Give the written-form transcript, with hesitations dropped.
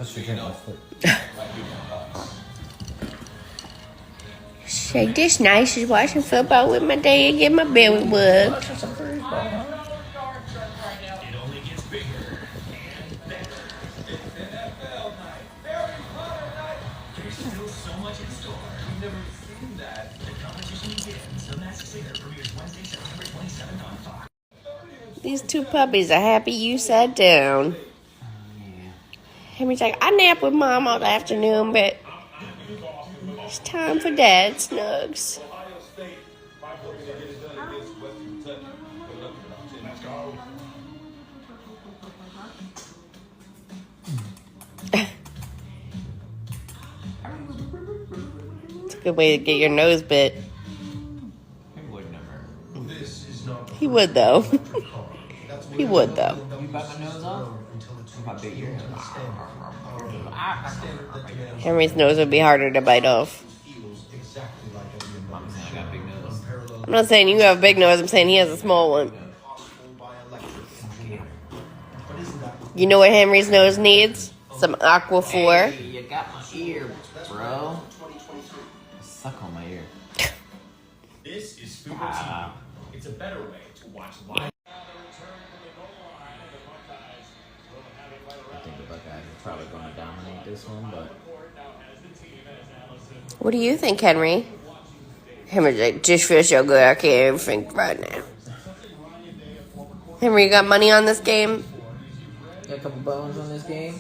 Touch your drink, let's flip. Shake this nice is watching football with my dad, get my belly work. These two puppies are happy you sat down. Henry's like, I nap with Mom all afternoon, but it's time for Dad snugs. It's a good way to get your nose bit. He would never. He would, though. He would, though. You bite my nose off? If I bit your Henry's nose would be harder to bite off. Mom saying I got a big nose. I'm not saying you have a big nose, I'm saying he has a small one. You know what Henry's nose needs? Some Aquaphor. Hey, you got my ear, bro. Suck on my ear. This is Fubo TV. It's a better way to watch live. I think the Buckeyes are probably going to dominate this one, but What do you think, Henry? Henry's like, just feels so good, I can't even think right now. Henry, you got money on this game? got a couple bones on this game.